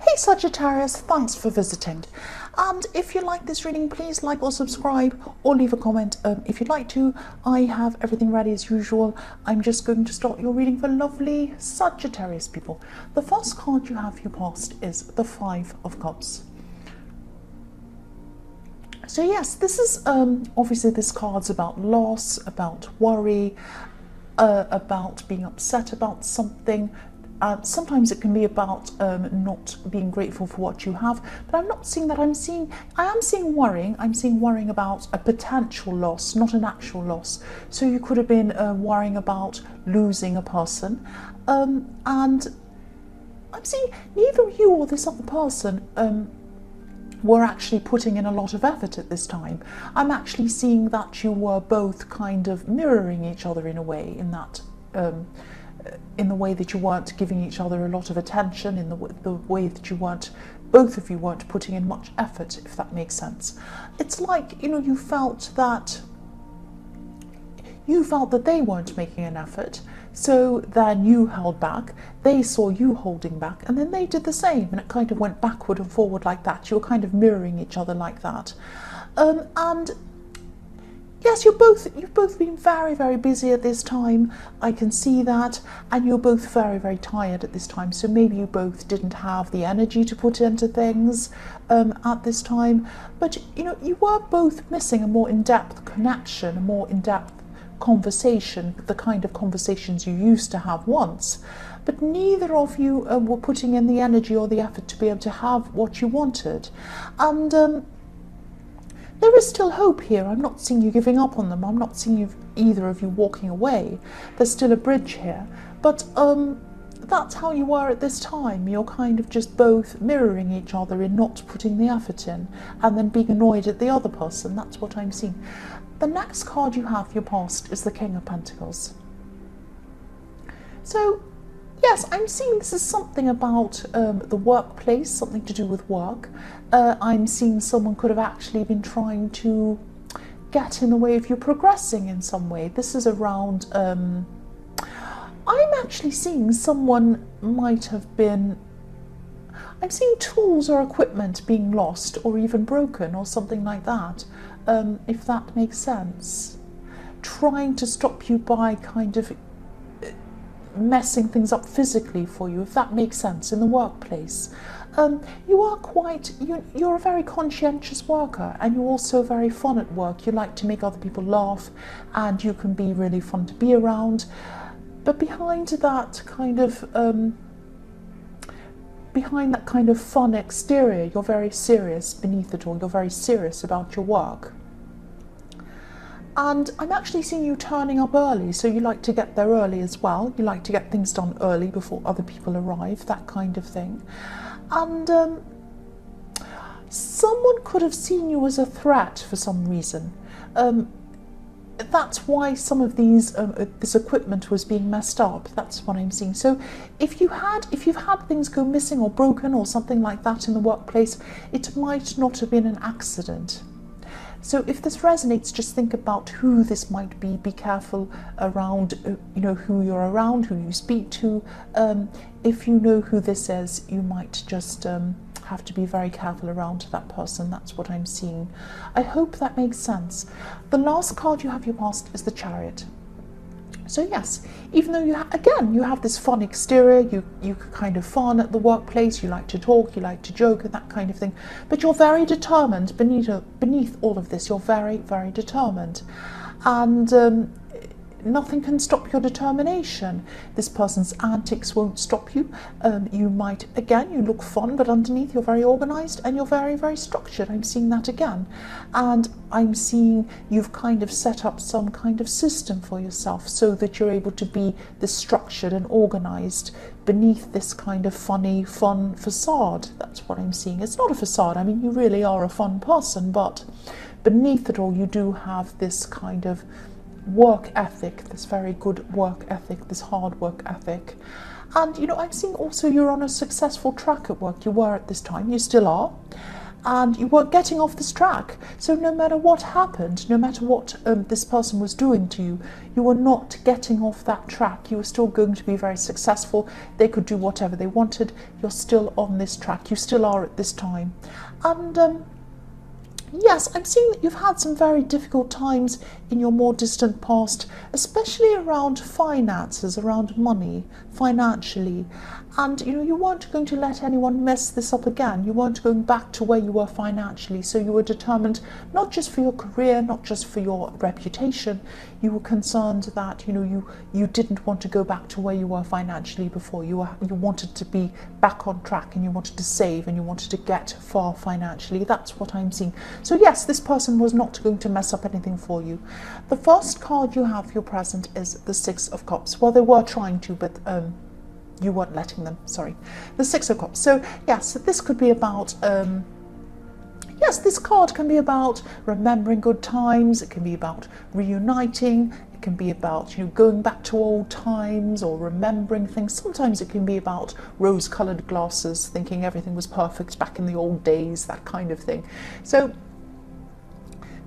Hey Sagittarius, thanks for visiting. And if you like this reading, please like or subscribe or leave a comment if you'd like to. I have everything ready as usual. I'm just going to start your reading for lovely Sagittarius people. The first card you have for your past is the Five of Cups. So yes, this is obviously this card's about loss, about worry, about being upset about something. Sometimes it can be about not being grateful for what you have, but I'm not seeing that. I am seeing worrying. I'm seeing worrying about a potential loss, not an actual loss. So you could have been worrying about losing a person, and I'm seeing neither you or this other person were actually putting in a lot of effort at this time. I'm actually seeing that you were both kind of mirroring each other in a way, in the way that you weren't giving each other a lot of attention, in the way that both of you weren't putting in much effort, if that makes sense. It's like, you felt that they weren't making an effort, so then you held back, they saw you holding back, and then they did the same, and it kind of went backward and forward like that. You were kind of mirroring each other like that. And yes, you've both been very, very busy at this time. I can see that, and you're both very, very tired at this time. So maybe you both didn't have the energy to put into things at this time. But you were both missing a more in-depth connection, a more in-depth conversation, the kind of conversations you used to have once. But neither of you were putting in the energy or the effort to be able to have what you wanted, and there is still hope here. I'm not seeing you giving up on them. I'm not seeing either of you walking away. There's still a bridge here. But that's how you were at this time. You're kind of just both mirroring each other in not putting the effort in, and then being annoyed at the other person. That's what I'm seeing. The next card you have for your past is the King of Pentacles. So yes, I'm seeing this is something about the workplace, something to do with work. I'm seeing someone could have actually been trying to get in the way of you progressing in some way. This is around, I'm actually seeing someone might have been, I'm seeing tools or equipment being lost or even broken or something like that, if that makes sense. Trying to stop you by kind of messing things up physically for you, if that makes sense, in the workplace. You're a very conscientious worker, and you're also very fun at work. You like to make other people laugh, and you can be really fun to be around. But behind that kind of fun exterior, you're very serious beneath it all. You're very serious about your work. And I'm actually seeing you turning up early, so you like to get there early as well. You like to get things done early before other people arrive, that kind of thing. And someone could have seen you as a threat for some reason. That's why some of this equipment was being messed up. That's what I'm seeing. So if you've had things go missing or broken or something like that in the workplace, it might not have been an accident. So if this resonates, just think about who this might be. Be careful around, who you're around, who you speak to. If you know who this is, you might just have to be very careful around that person. That's what I'm seeing. I hope that makes sense. The last card you have your past is the Chariot. So yes, even though you have this fun exterior, you kind of fun at the workplace, you like to talk, you like to joke and that kind of thing, but you're very determined beneath all of this. You're very, very determined, and nothing can stop your determination. This person's antics won't stop you. You look fun, but underneath you're very organised and you're very, very structured. I'm seeing that again. And I'm seeing you've kind of set up some kind of system for yourself so that you're able to be this structured and organised beneath this kind of fun facade. That's what I'm seeing. It's not a facade. I mean, you really are a fun person, but beneath it all, you do have this kind of work ethic, this very good work ethic, this hard work ethic. And I'm seeing also you're on a successful track at work. You were at this time, you still are, and you weren't getting off this track. So no matter what happened, no matter what this person was doing to you, you were not getting off that track. You were still going to be very successful. They could do whatever they wanted. You're still on this track. You still are at this time. And yes, I'm seeing that you've had some very difficult times in your more distant past, especially around finances, around money, financially. And you weren't going to let anyone mess this up again. You weren't going back to where you were financially. So you were determined, not just for your career, not just for your reputation. You were concerned that you didn't want to go back to where you were financially before. You wanted to be back on track, and you wanted to save, and you wanted to get far financially. That's what I'm seeing. So yes, this person was not going to mess up anything for you. The first card you have for your present is the Six of Cups. Well, they were trying to, but you weren't letting them. Sorry. The Six of Cups. So yes, this could be about yes, this card can be about remembering good times. It can be about reuniting. It can be about going back to old times or remembering things. Sometimes it can be about rose-colored glasses, thinking everything was perfect back in the old days, that kind of thing. So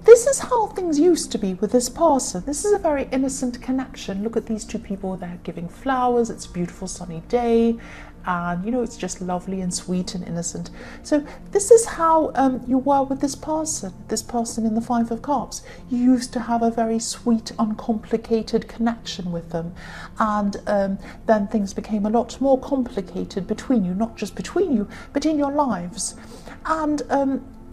this is how things used to be with this person. This is a very innocent connection. Look at these two people. They're giving flowers. It's a beautiful sunny day. And, it's just lovely and sweet and innocent. So this is how you were with this person in the Five of Cups. You used to have a very sweet, uncomplicated connection with them. And then things became a lot more complicated between you, not just between you, but in your lives. And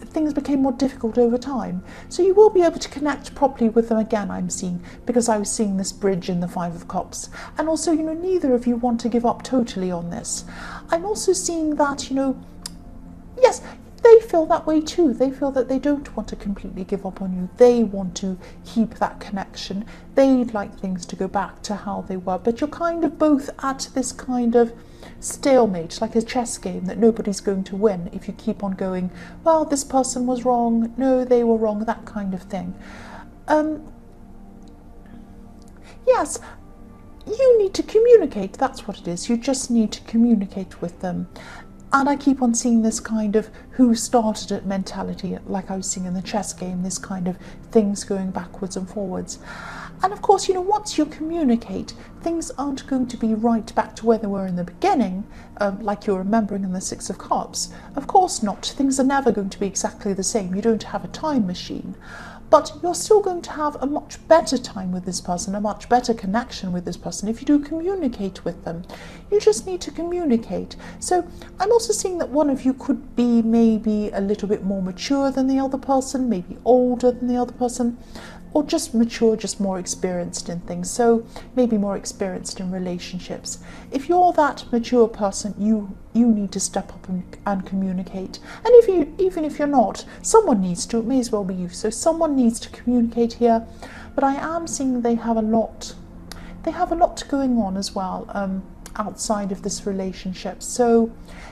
things became more difficult over time. So you will be able to connect properly with them again, I'm seeing, because I was seeing this bridge in the Five of Cups. And also, neither of you want to give up totally on this. I'm also seeing that, yes, they feel that way too. They feel that they don't want to completely give up on you. They want to keep that connection. They'd like things to go back to how they were. But you're kind of both at this kind of stalemate, like a chess game that nobody's going to win if you keep on going, well, this person was wrong, no, they were wrong, that kind of thing. Yes, you need to communicate. That's what it is. You just need to communicate with them. And I keep on seeing this kind of who started it mentality, like I was seeing in the chess game, this kind of things going backwards and forwards. And of course, once you communicate, things aren't going to be right back to where they were in the beginning, like you're remembering in the Six of Cups. Of course not. Things are never going to be exactly the same. You don't have a time machine. But you're still going to have a much better time with this person, a much better connection with this person if you do communicate with them. You just need to communicate. So I'm also seeing that one of you could be maybe a little bit more mature than the other person, maybe older than the other person, or just mature, just more experienced in things. So maybe more experienced in relationships. If you're that mature person, you need to step up and communicate. And even if you're not, someone needs to. It may as well be you. So someone needs to communicate here. But I am seeing they have a lot going on as well outside of this relationship. So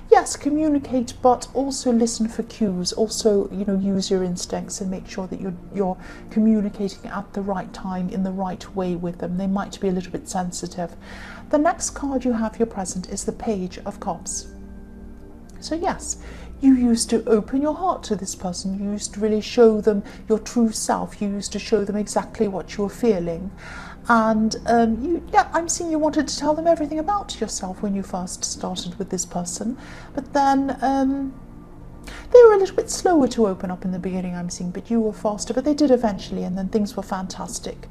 yes, communicate, but also listen for cues. Also, use your instincts and make sure that you're communicating at the right time in the right way with them. They might be a little bit sensitive. The next card you have your present is the Page of Cups. So yes, you used to open your heart to this person. You used to really show them your true self. You used to show them exactly what you were feeling. And I'm seeing you wanted to tell them everything about yourself when you first started with this person. But then they were a little bit slower to open up in the beginning, I'm seeing, but you were faster. But they did eventually, and then things were fantastic.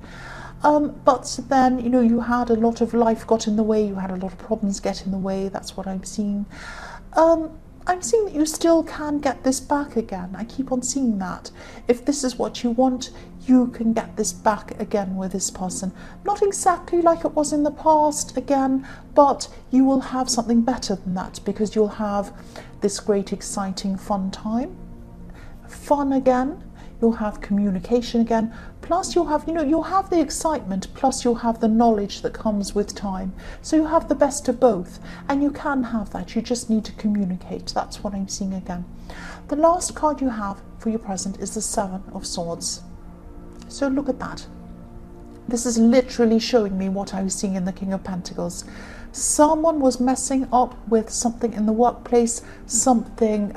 But then, you had a lot of life got in the way. You had a lot of problems get in the way. That's what I'm seeing. I'm seeing that you still can get this back again. I keep on seeing that. If this is what you want, you can get this back again with this person. Not exactly like it was in the past again, but you will have something better than that, because you'll have this great, exciting, fun time. Fun again. You'll have communication again, plus you'll have the excitement, plus you'll have the knowledge that comes with time. So you have the best of both, and you can have that. You just need to communicate. That's what I'm seeing again. The last card you have for your present is the Seven of Swords. So look at that. This is literally showing me what I was seeing in the King of Pentacles. Someone was messing up with something in the workplace, something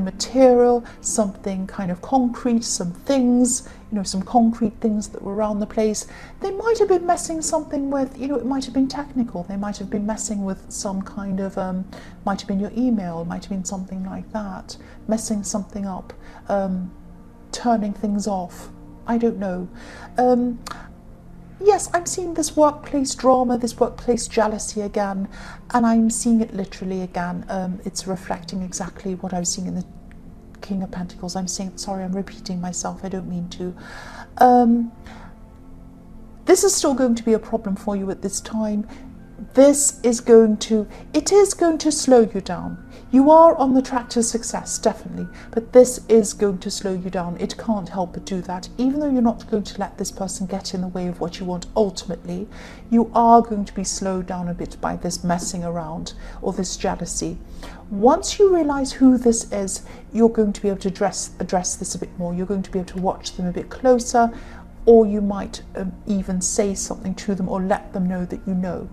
material, something kind of concrete, some things, some concrete things that were around the place. They might have been messing something with, it might have been technical. They might have been messing with some kind of, might have been your email, might have been something like that, messing something up, turning things off. I don't know. Yes, I'm seeing this workplace drama, this workplace jealousy again, and I'm seeing it literally again. It's reflecting exactly what I was seeing in the King of Pentacles. I'm repeating myself, I don't mean to. This is still going to be a problem for you at this time. It is going to slow you down. You are on the track to success, definitely, but this is going to slow you down. It can't help but do that. Even though you're not going to let this person get in the way of what you want ultimately, you are going to be slowed down a bit by this messing around or this jealousy. Once you realize who this is, you're going to be able to address this a bit more. You're going to be able to watch them a bit closer, or you might even say something to them or let them know that you know.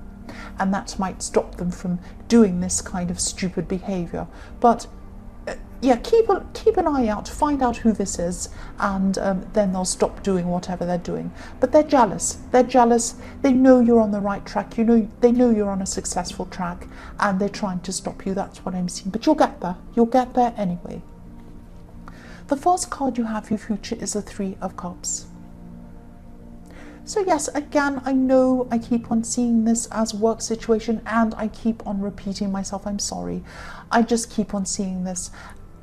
And that might stop them from doing this kind of stupid behaviour. But yeah, keep an eye out, find out who this is, and then they'll stop doing whatever they're doing. But they're jealous. They know you're on the right track. They know you're on a successful track, and they're trying to stop you. That's what I'm seeing. But you'll get there. You'll get there anyway. The first card you have for your future is the Three of Cups. So yes, again, I know I keep on seeing this as a work situation, and I keep on repeating myself. I'm sorry. I just keep on seeing this.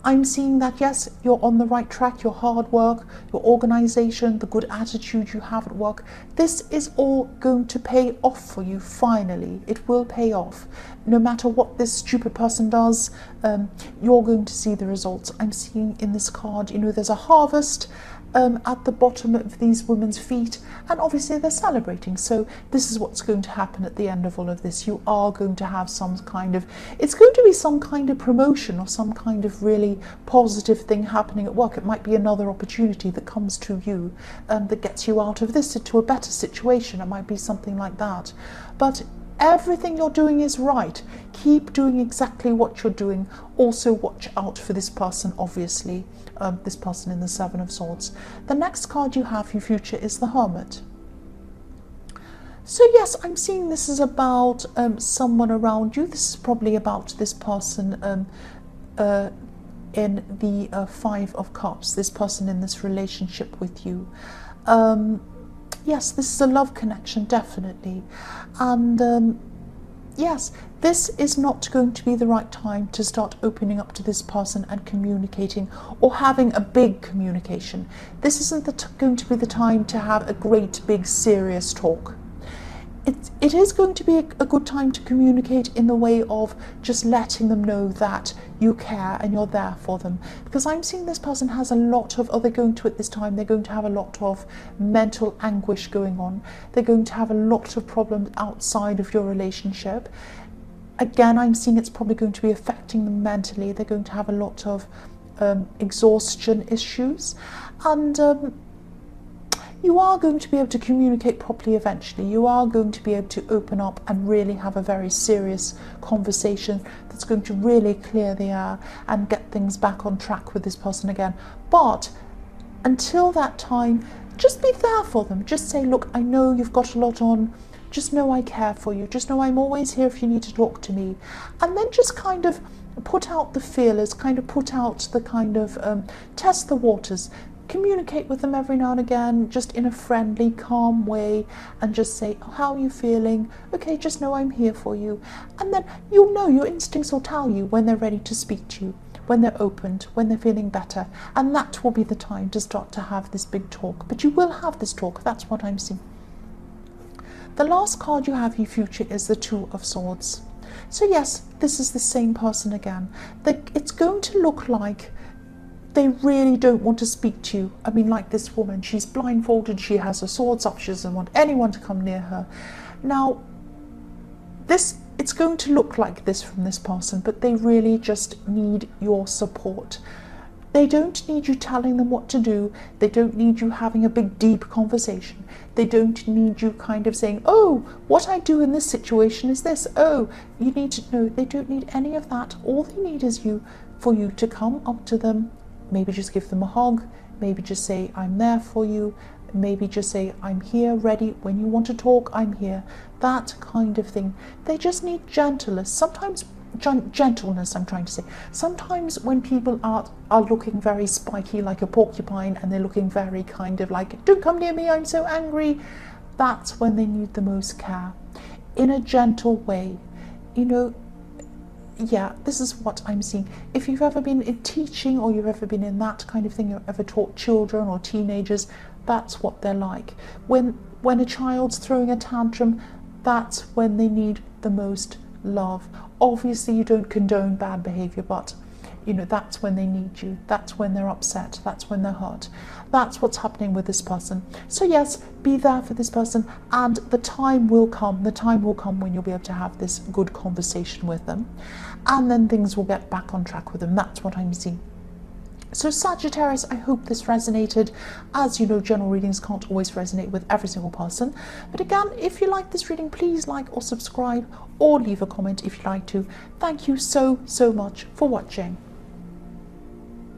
I'm seeing that, yes, you're on the right track, your hard work, your organisation, the good attitude you have at work. This is all going to pay off for you, finally. It will pay off. No matter what this stupid person does, you're going to see the results. I'm seeing in this card, there's a harvest at the bottom of these women's feet, and obviously they're celebrating. So this is what's going to happen at the end of all of this. You are going to have it's going to be some kind of promotion or some kind of really positive thing happening at work. It might be another opportunity that comes to you that gets you out of this to a better situation. It might be something like that. But everything you're doing is right. Keep doing exactly what you're doing. Also watch out for this person, obviously. This person in the Seven of Swords. The next card you have for your future is the Hermit. So yes, I'm seeing this is about someone around you. This is probably about this person in the Five of Cups, this person in this relationship with you. Yes, this is a love connection, definitely. And yes, this is not going to be the right time to start opening up to this person and communicating or having a big communication. This isn't going to be the time to have a great, big, serious talk. It is going to be a good time to communicate in the way of just letting them know that you care and you're there for them. Because I'm seeing this person has a lot of, they're going to have a lot of mental anguish going on. They're going to have a lot of problems outside of your relationship. Again, I'm seeing it's probably going to be affecting them mentally. They're going to have a lot of exhaustion issues. And you are going to be able to communicate properly eventually. You are going to be able to open up and really have a very serious conversation that's going to really clear the air and get things back on track with this person again. But until that time, just be there for them. Just say, look, I know you've got a lot on. Just know I care for you. Just know I'm always here if you need to talk to me. And then just kind of put out the feelers, kind of put out the kind of test the waters. Communicate with them every now and again, just in a friendly, calm way, and just say, oh, how are you feeling? Okay, just know I'm here for you. And then you'll know, your instincts will tell you when they're ready to speak to you, when they're opened, when they're feeling better. And that will be the time to start to have this big talk. But you will have this talk, that's what I'm seeing. The last card you have in your future is the Two of Swords. So yes, this is the same person again. It's going to look like they really don't want to speak to you. I mean, like this woman, she's blindfolded, she has her swords up, she doesn't want anyone to come near her. Now, it's going to look like this from this person, but they really just need your support. They don't need you telling them what to do. They don't need you having a big, deep conversation. They don't need you kind of saying, oh, what I do in this situation is this. Oh, you need to know. They don't need any of that. All they need is for you to come up to them, maybe just give them a hug, maybe just say, I'm there for you. Maybe just say, I'm here, ready. When you want to talk, I'm here. That kind of thing. They just need gentleness. Sometimes gentleness, I'm trying to say. Sometimes when people are looking very spiky like a porcupine, and they're looking very kind of like, don't come near me, I'm so angry, that's when they need the most care. In a gentle way. You know, yeah, this is what I'm seeing. If you've ever been in teaching, or you've ever been in that kind of thing, you've ever taught children or teenagers, that's what they're like. When a child's throwing a tantrum, that's when they need the most love. Obviously, you don't condone bad behavior, but you know, that's when they need you. That's when they're upset. That's when they're hurt. That's what's happening with this person. So yes, be there for this person, and the time will come. The time will come when you'll be able to have this good conversation with them, and then things will get back on track with them. That's what I'm seeing. So Sagittarius, I hope this resonated. As you know, general readings can't always resonate with every single person. But again, if you like this reading, please like or subscribe, or leave a comment if you'd like to. Thank you so much for watching.